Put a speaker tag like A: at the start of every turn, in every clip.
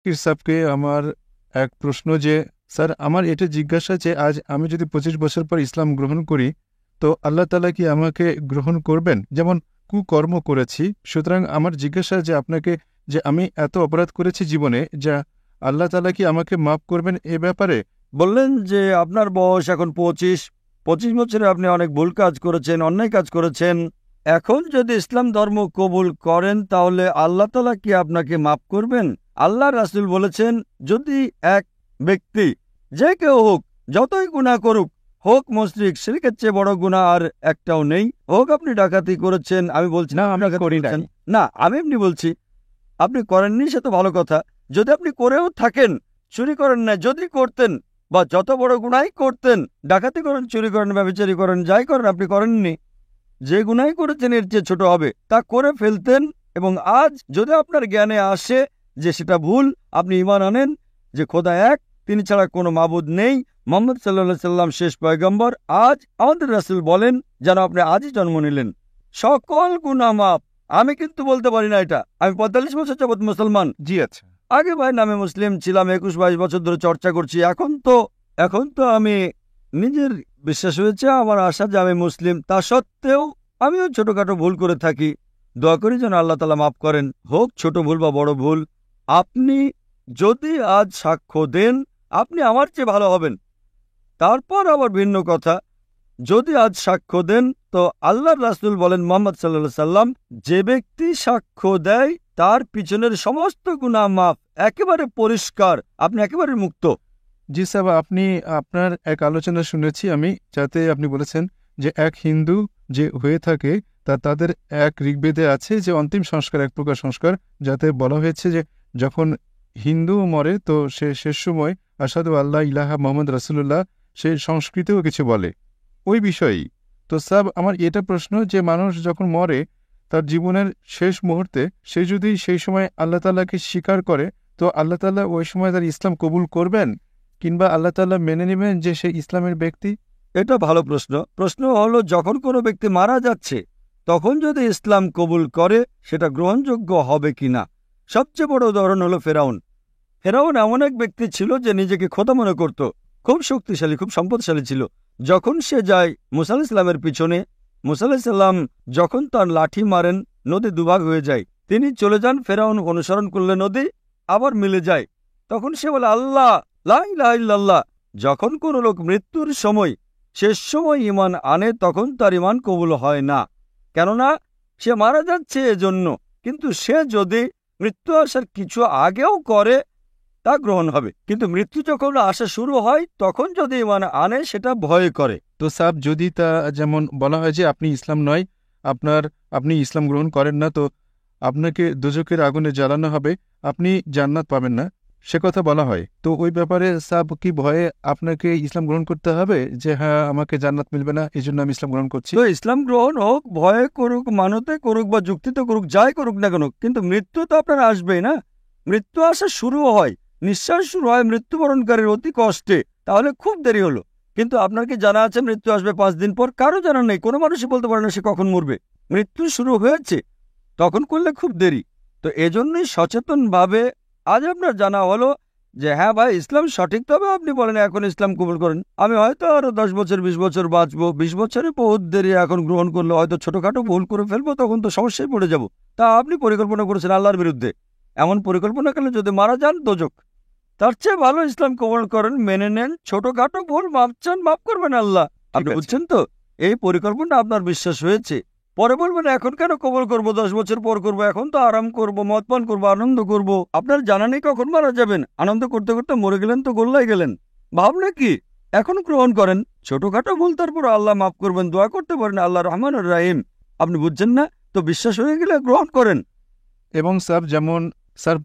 A: পীর সাহেবকে আমার এক প্রশ্ন যে স্যার আমার এটা জিজ্ঞাসা যে আজ আমি যদি 25 বছর পর ইসলাম গ্রহণ করি তো আল্লাহ তাআলা কি আমাকে গ্রহণ করবেন? যেমন কুকর্ম করেছি, সুতরাং আমার জিজ্ঞাসা যে আপনাকে যে আমি এত অপরাধ করেছি জীবনে, যা আল্লাহ তাআলা কি আমাকে মাফ করবেন এ ব্যাপারে?
B: বললেন যে আপনার বয়স এখন 25 বছরে আপনি অনেক ভুল কাজ করেছেন, অন্যায় কাজ করেছেন। এখন যদি ইসলাম ধর্ম কবুল করেন তাহলে আল্লাহ তাআলা কি আপনাকে মাফ করবেন? আল্লাহ রাসূল বলেছেন, যদি এক ব্যক্তি যে কেউ হোক, যতই গুনাহ করুক, হোক মুশরিক, শিরকের চেয়ে বড় গুনাহ আর একটাও নেই, হোক আপনি ডাকাতি করেছেন, আমি বলছি না আপনি ডাকাতি করেছেন না, আমি এমনি বলছি আপনি করেননি, সে তো ভালো কথা। যদি আপনি করেও থাকেন, চুরি করেন না, যদি করতেন বা যত বড় গুনাহই করতেন, ডাকাতি করেন, চুরি করেন, ব্যভিচারী করেন, যাই করেন, আপনি করেননি, যে গুনাহ করেছেন এর চেয়ে ছোট হবে তা করে ফেলতেন। এবং আজ যদি আপনার জ্ঞানে আসে যে সেটা ভুল, আপনি ঈমান আনেন যে খোদা এক, তিনি ছাড়া কোনো মাবুদ নেই, মুহাম্মদ সাল্লাল্লাহু আলাইহি সাল্লাম শেষ পয়গম্বর, আজ আমাদের রাসূল বলেন যেন আপনি আজই জন্ম নিলেন, সকল গুনাহ মাফ। আমি কিন্তু বলতে পারি না এটা, আমি 45 বছর যাবত মুসলমান।
A: জি আচ্ছা।
B: আগে ভাই নামে মুসলিম ছিলাম, 21-22 বছর ধরে চর্চা করছি। এখন তো আমি নিজের বিশ্বাস হয়েছে, আমার আশা যে আমি মুসলিম, তা সত্ত্বেও আমিও ছোটখাটো ভুল করে থাকি। দোয়া করি যেন আল্লাহ তাআলা মাফ করেন, হোক ছোট ভুল বা বড় ভুল। আপনি যদি আজ সাক্ষ্য দেন আপনি আমার চেয়ে ভালো হবেন, তারপর আবার ভিন্ন কথা। যদি আজ সাক্ষ্য দেন তো আল্লাহর রাসূল বলেন মুহাম্মদ সাল্লাল্লাহু আলাইহি সাল্লাম, যে ব্যক্তি সাক্ষ্য দেয় তার পিছনের সমস্ত গুনাহ মাফ, একেবারে পরিষ্কার, আপনি একেবারে মুক্ত।
A: জি সাহেব, আপনি আপনার এক আলোচনা শুনেছি আমি, যাতে আপনি বলেছেন যে এক হিন্দু যে হয়ে থাকে তাদের এক ঋগ্বেদে আছে যে অন্তিম সংস্কার, এক প্রকার সংস্কার, যাতে বলা হয়েছে যে যখন হিন্দু মরে তো সে শেষ সময় আশহাদু আল্লাহ ইলাহা মুহাম্মদ রাসূলুল্লাহ সে সংস্কৃতেও কিছু বলে ওই বিষয়েই। তো সাহেব আমার এটা প্রশ্ন যে মানুষ যখন মরে তার জীবনের শেষ মুহূর্তে সে যদি সেই সময় আল্লাহ তাআলাকে স্বীকার করে তো আল্লাহ তাআলা ওই সময় তার ইসলাম কবুল করবেন, কিংবা আল্লাহ তাআলা মেনে নেবেন যে সে ইসলামের ব্যক্তি?
B: এটা ভালো প্রশ্ন হলো, যখন কোনো ব্যক্তি মারা যাচ্ছে তখন যদি ইসলাম কবুল করে সেটা গ্রহণযোগ্য হবে কিনা। সবচেয়ে বড় উদাহরণ হলো ফেরাউন। ফেরাউন এমন এক ব্যক্তি ছিল যে নিজেকে খোদা মনে করত, খুব শক্তিশালী, খুব সম্পদশালী ছিল। যখন সে যায় মুসা আলাইহিস সালামের পিছনে, মুসা আলাইহিস সালাম যখন তার লাঠি মারেন নদী দুভাগ হয়ে যায়, তিনি চলে যান, ফেরাউন অনুসরণ করলে নদী আবার মিলে যায়। তখন সে বলে আল্লাহ লা ইলাহা ইল্লাল্লাহ। যখন কোনো লোক মৃত্যুর সময়, শেষ সময় ঈমান আনে তখন তার ঈমান কবুল হয় না, কেননা সে মারা যাচ্ছে এজন্য। কিন্তু সে যদি মৃত্যু আসার কিছু আগেও করে তা গ্রহণ হবে, কিন্তু মৃত্যু যখন আসা শুরু হয় তখন যদি ঈমান আনে সেটা ভয় করে।
A: তো সাহেব যদি তা যেমন বলা হয় যে আপনি ইসলাম নয়, আপনি ইসলাম গ্রহণ করেন না, তো আপনাকে দোজখের আগুনে জ্বালানো হবে, আপনি জান্নাত পাবেন না, সে কথা বলা হয়। তো ওই ব্যাপারে সাহেব কি ভয়ে আপনাকে ইসলাম গ্রহণ করতে হবে যে হ্যাঁ আমাকে জান্নাত মিলবে না এই জন্য আমি ইসলাম গ্রহণ করছি?
B: তো ইসলাম গ্রহণ হোক, ভয়ে করুক, মানতে করুক বা যুক্তিতে করুক, যাই করুক না কেন, কিন্তু মৃত্যু তো আপনার আসবেই না। মৃত্যু আসা শুরু হয়, নিঃশ্বাস শুরু হয় মৃত্যুবরণকারীর অতি কষ্টে, তাহলে খুব দেরি হলো। কিন্তু আপনার কি জানা আছে মৃত্যু আসবে 5 দিন পর? কারো জানা নেই, কোনো মানুষই বলতে পারে না সে কখন মরবে। মৃত্যু শুরু হয়েছে, তখন করলে খুব দেরি। তো এজন্যই সচেতনভাবে আজ আপনার জানা হলো যে হ্যাঁ ভাই ইসলাম সঠিক, তবে আপনি বলেন এখন ইসলাম কবুল করেন, আমি হয়তো আরো 10 বছর 20 বছর বাঁচবো, 20 বছরে বহুত দেরি, এখন গ্রহণ করলে হয়তো ছোটখাটো ভুল করে ফেলবো, তখন তো সমস্যায় পড়ে যাব। তা আপনি পরিকল্পনা করেছেন আল্লাহর বিরুদ্ধে, এমন পরিকল্পনা করলে যদি মারা যান দোজখ। তার চেয়ে ভালো ইসলাম কবুল করেন, মেনে নেন, ছোটখাটো ভুল মাপ চান, মাফ করবেন আল্লাহ। আপনি বুঝছেন তো? এই পরিকল্পনা আপনার বিশ্বাস হয়েছে, পরে বলবেন এখন কেন কবুল করবো, 10 বছর পর করবো, এখন তো আরাম করবো, মদ পান করবো, আনন্দ করবো। আপনার জানা নেই কখন মারা যাবেন, আনন্দ করতে করতে মরে গেলেন তো গোল্লায় গেলেন। ভাবলে কি, এখন গ্রহণ করেন, ছোটখাটো ভুল তারপর আল্লাহ মাফ করবেন, দোয়া করতে পারেন আল্লাহ রহমানুর রাহিম। আপনি বুঝছেন না তো? বিশ্বাস হয়ে গেলে গ্রহণ করেন।
A: এবং স্যার যেমন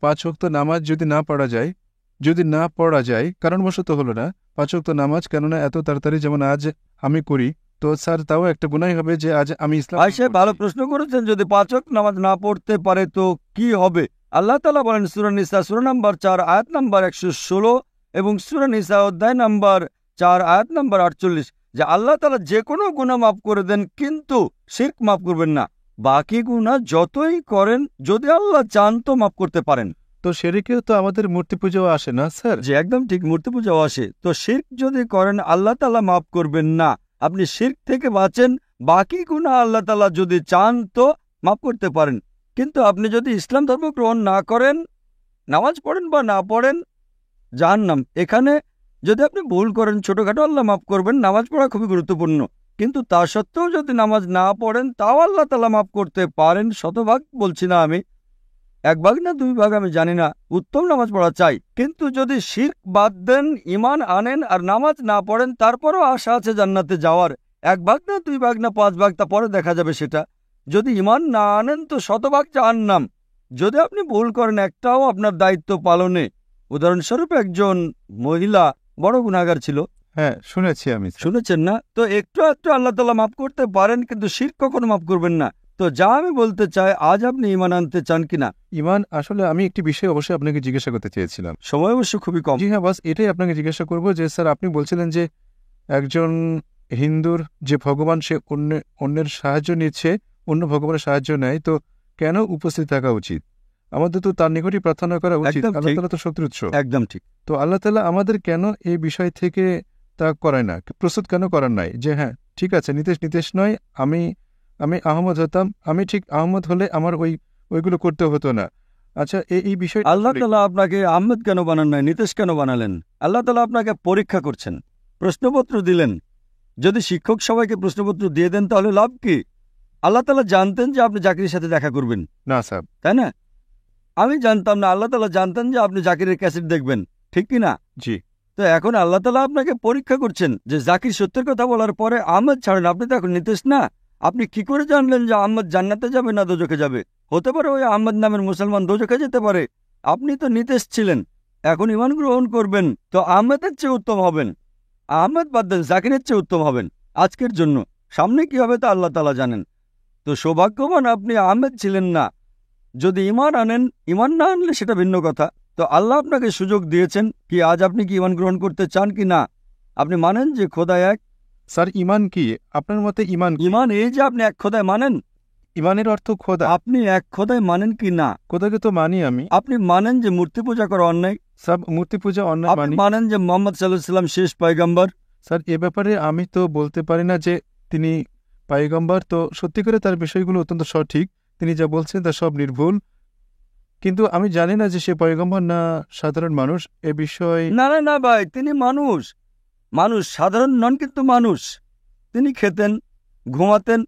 A: 5 ওয়াক্ত নামাজ যদি না পড়া যায় কারণবশত হলো না 5 ওয়াক্ত নামাজ, কেননা এত তাড়াতাড়ি যেমন আজ আমি করি, তো স্যার তাও একটা গুনাহ হবে যে আজ আমি ইসলাম।
B: ভালো প্রশ্ন করেছেন, যদি 5 ওয়াক্ত নামাজ না পড়তে পারে তো কি হবে? আল্লাহ তাআলা বলেন সূরা নিসা সূরা নাম্বার 4 আয়াত নাম্বার 116 এবং সূরা নিসা অধ্যায় নাম্বার 4 আয়াত নাম্বার 48 যে আল্লাহ তাআলা যে কোনো গুনাহ মাফ করে দেন, কিন্তু শিরক মাফ করবেন না। বাকি গুনাহ যতই করেন যদি আল্লাহ চান তো মাফ করতে পারেন।
A: তো তো শিরকেও তো আমাদের মূর্তি পূজাও আসে না স্যার?
B: যে একদম ঠিক, মূর্তি পূজাও আসে। তো শিরক যদি করেন আল্লাহ তাআলা মাফ করবেন না। আপনি শিরক থেকে বাঁচেন, বাকি গুনাহ আল্লাহ তাআলা যদি চান তো মাফ করতে পারেন। কিন্তু আপনি যদি ইসলাম ধর্ম গ্রহণ না করেন, নামাজ পড়েন বা না পড়েন, জাহান্নাম। এখানে যদি আপনি ভুল করেন ছোটখাটো, আল্লাহ মাফ করবেন। নামাজ পড়া খুবই গুরুত্বপূর্ণ, কিন্তু তা সত্ত্বেও যদি নামাজ না পড়েন তাও আল্লাহ তাআলা মাফ করতে পারেন। শতভাগ বলছি না আমি, 1 ভাগ না 2 ভাগ আমি জানি না, উত্তম নামাজ পড়া চাই। কিন্তু যদি শিরক বাদ দেন, ইমান আনেন আর নামাজ না পড়েন, তারপরও আশা আছে জান্নাতে যাওয়ার। 1 ভাগ না 2 ভাগ না 5 ভাগ, তা পরে দেখা যাবে সেটা। যদি ইমান না আনেন তো শতভাগ জাহান্নাম। যদি আপনি ভুল করেন একটাও আপনার দায়িত্ব পালনে, উদাহরণস্বরূপ একজন মহিলা বড় গুনাহগার ছিল,
A: হ্যাঁ শুনেছি আমি স্যার।
B: শুনেছেন না? তো একটু একটু আল্লাহ তাআলা মাফ করতে পারেন, কিন্তু শিরক কখনো মাফ করবেন না। তো যা আমি বলতে চাই, আজ আপনি ঈমান আনতে চান কিনা?
A: ইমান আসলে আমি একটি বিষয় অবশ্যই আপনাকে জিজ্ঞাসা করতে চেয়েছিলাম।
B: সময় অবশ্য খুবই কম।
A: জি হ্যাঁ, বাস এটাই আপনাকে জিজ্ঞাসা করব যে স্যার আপনি বলছিলেন যে একজন হিন্দুর যে ভগবান, সে অন্যের সাহায্য নিচ্ছে, অন্য ভগবানের সাহায্য নেয়, তো কেন উপস্থিত থাকা উচিত? আমাদের তো তার নিকটই প্রার্থনা করা উচিত।
B: একদম
A: আল্লাহ
B: ঠিক।
A: তাআলা তো শক্তির উৎস।
B: একদম ঠিক।
A: তো আল্লাহ তাআলা আমাদের কেন এই বিষয় থেকে তা করায় না, প্রস্তুত কেন করার নাই যে হ্যাঁ ঠিক আছে, নিতেশ নয়, আমি আমি আহমদ হতাম, আমি ঠিক আহমদ হলে আমার ওইগুলো করতে হতো না। আচ্ছা এই বিষয়
B: আল্লাহ তাআলা আপনাকে আহমেদ কেন বানান নাই, নিতেশ কেন বানালেন? আল্লাহ তাআলা আপনাকে পরীক্ষা করছেন, প্রশ্নপত্র দিলেন। যদি শিক্ষক সবাইকে প্রশ্নপত্র দিয়ে দেন তাহলে লাভ কি? আল্লাহ তাআলা জানতেন যে আপনি জাকিরের সাথে দেখা করবেন,
A: না স্যার।
B: তাই না? আমি জানতাম না, আল্লাহ তাআলা জানতেন যে আপনি জাকিরের ক্যাসেট দেখবেন, ঠিক কি না?
A: জি।
B: তো এখন আল্লাহ তাআলা আপনাকে পরীক্ষা করছেন যে জাকির সত্যের কথা বলার পরে আহমদ ছাড়েন, আপনি তো এখন নিতেশ না। আপনি কি করে জানলেন যে আহমদ জান্নাতে যাবে না দোজখে যাবে? হতে পারে ওই আহমদ নামের মুসলমান দোজখে যেতে পারে। আপনি তো নিতেশ ছিলেন, এখন ঈমান গ্রহণ করবেন তো আহমেদের চেয়ে উত্তম হবেন। আহমদ বাদ দেন, জাকিরের চেয়ে উত্তম হবেন আজকের জন্য। সামনে কি হবে তা আল্লাহ তাআলা জানেন। তো সৌভাগ্যবান আপনি আহমেদ ছিলেন না। যদি ঈমান আনেন, ঈমান না আনলে সেটা ভিন্ন কথা। তো আল্লাহ আপনাকে সুযোগ দিয়েছেন, কি আজ আপনি কি ঈমান গ্রহণ করতে চান কি না? আপনি মানেন যে খোদা এক?
A: স্যার ইমান কি আপনার মতে? ইমান কি?
B: ঈমান এই যে আপনি এক খোদায় মানেন।
A: ইমানের অর্থ খোদা।
B: আপনি এক খোদায় মানেন কি না?
A: খোদাকে তো মানি আমি।
B: আপনি মানেন যে মূর্তি পূজা করা অন্যায়?
A: সব মূর্তি পূজা অন্যায়
B: আপনি
A: মানি।
B: মানেন যে মুহাম্মদ সাল্লাল্লাহু আলাইহি ওয়াসাল্লাম শেষ পয়গম্বর?
A: স্যার এ ব্যাপারে আমি তো বলতে পারি না যে তিনি পয়গম্বর, তো সত্যি করে তার বিষয়গুলো অত্যন্ত সঠিক, তিনি যা বলছেন তা সব নির্ভুল, কিন্তু আমি জানি না যে সে পয়গম্বর না সাধারণ মানুষ এ বিষয়ে।
B: না না না ভাই, তিনি মানুষ। মানুষ সাধারণ নন, কিন্তু মানুষ। তিনি খেতেন, ঘুমাতেন,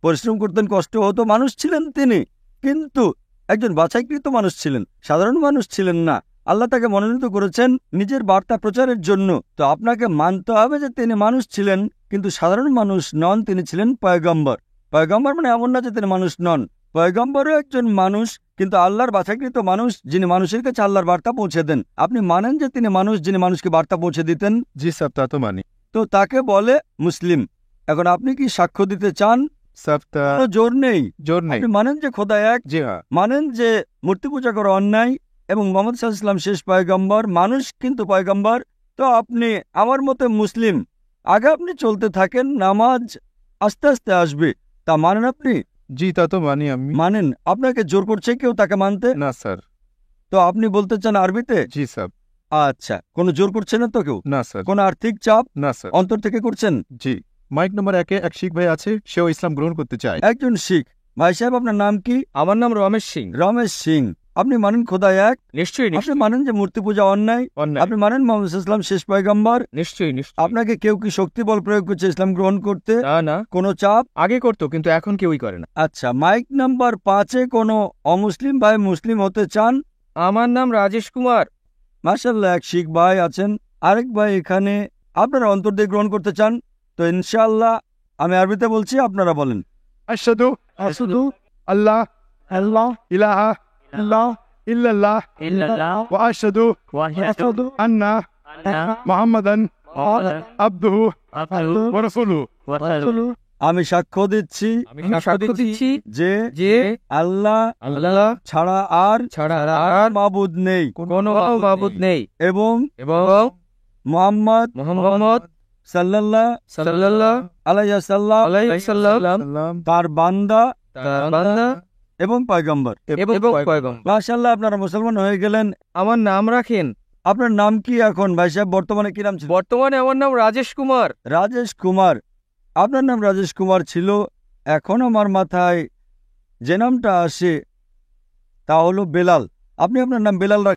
B: পরিশ্রম করতেন, কষ্ট হতো, মানুষ ছিলেন তিনি। কিন্তু একজন বাছাইকৃত মানুষ ছিলেন, সাধারণ মানুষ ছিলেন না। আল্লাহ তাকে মনোনীত করেছেন নিজের বার্তা প্রচারের জন্য। তো আপনাকে মানতে হবে যে তিনি মানুষ ছিলেন, কিন্তু সাধারণ মানুষ নন, তিনি ছিলেন পয়গম্বর। পয়গম্বর মানে এমন না যে তিনি মানুষ নন। পয়গম্বরও একজন মানুষ, কিন্তু আল্লাহর বাছাইকৃত মানুষ, যিনি মানুষের কাছে আল্লাহর বার্তা পৌঁছে দেন। আপনি মানেন যে তিনি মানুষ, যিনি মানুষকে বার্তা পৌঁছে দিতেন?
A: জি স্যার, তা তো মানি।
B: তো তাকে বলে মুসলিম। এখন আপনি কি সাক্ষ্য দিতে চান?
A: স্যার তা
B: কোনো জোর নেই।
A: জোর নেই।
B: আপনি মানেন যে খোদা এক,
A: জি হ্যাঁ।
B: মানেন যে মূর্তি পূজা করা অন্যায়, এবং মুহাম্মদ সাল্লাল্লাহু আলাইহি ওয়াসাল্লাম শেষ পয়গম্বর, মানুষ কিন্তু পয়গম্বর। তো আপনি আমার মতে মুসলিম। আগে আপনি চলতে থাকেন, নামাজ আস্তে আস্তে আসবে। তা মানেন আপনি?
A: জি তা তো মানি আমি।
B: মানেন? আপনাকে জোর করছে কেউ তাকে মানতে?
A: না স্যার।
B: তো আপনি বলতে চান আরবিতে?
A: জি স্যার।
B: আচ্ছা, কোনো জোর করছে না তো কেউ?
A: না স্যার।
B: কোনো আর্থিক চাপ?
A: না স্যার।
B: অন্তর থেকে করছেন?
A: জি। মাইক নম্বর 1-এ এক শিখ ভাই আছে, সেও ইসলাম গ্রহণ করতে চায়।
B: একজন শিখ ভাই সাহেব, আপনার নাম কি?
C: আমার নাম রমেশ সিং।
B: রমেশ সিং। আপনি মানেন খোদা এক?
C: নিশ্চয়ই
B: আপনি মানেন যে মূর্তি পূজা অন্যায়?
C: অন্যায়।
B: আপনি মানেন মুহাম্মদ সাল্লাল্লাহু আলাইহি ওয়াসাল্লাম শেষ পয়গম্বর?
C: নিশ্চয়ই নিশ্চয়ই।
B: আপনাকে কেউ কি শক্তি বল প্রয়োগ করছে ইসলাম গ্রহণ করতে?
C: না না,
B: কোনো চাপ?
C: আগে করতো কিন্তু এখন কেউই করে না।
B: আচ্ছা, মাইক নাম্বার 5-এ কোনো অমুসলিম ভাই মুসলিম হতে চান?
C: আমার নাম রাজেশ কুমার।
B: মাশাআল্লাহ, এক শিখ ভাই আছেন। আরেক ভাই এখানে। আপনারা অন্তর দিয়ে গ্রহণ করতে চান? তো ইনশাআল্লাহ আমি আরবিতে বলছি, আপনারা বলেন।
A: আশহাদু
C: আশহাদু
A: আল্লাহ
C: আল্লাহ
A: ইলাহা
C: ইল্লাল্লাহ
A: ইল্লাল্লাহ
C: ইল্লাল্লাহ
A: ওয়া আশহাদু
C: ওয়া আশহাদু
A: আন্না
C: আন্না
A: মুহাম্মাদান আবদুহু
C: আবদুহু
A: ওয়া রাসূলুহু।
C: ওয়া রাসূলুহু।
B: আমি সাক্ষ্য দিচ্ছি
C: আমি সাক্ষ্য দিচ্ছি
B: যে
C: যে
B: আল্লাহ
C: আল্লাহ
B: ছাড়া আর
C: ছাড়া আর
B: মাবুদ নেই,
C: কোনো মাবুদ নেই,
B: এবং
C: এবং
B: মুহাম্মদ
C: মুহাম্মদ
B: সাল্লাল্লাহু
C: সাল্লাল্লাহু
B: আলাইহি ওয়াসাল্লাম
C: আলাইহি সাল্লাম
A: সালাম
B: তার বান্দা
C: তার বান্দা
B: এবং পয়গম্বর।
C: এবং পয়গম্বর।
B: মাশাআল্লাহ, আপনারা মুসলমান হয়ে গেলেন।
C: আমার নাম রাখেন।
B: আপনার নাম কি এখন ভাই সাহেব? বর্তমানে কি নাম ছিল?
C: বর্তমানে আমার নাম রাজেশ কুমার।
B: রাজেশ কুমার। আপনার নাম রাজেশ কুমার ছিল। এখন আমার মাথায় যে নামটা আসে তা হলো বেলাল। আপনি আপনার নাম বেলাল রাখেন।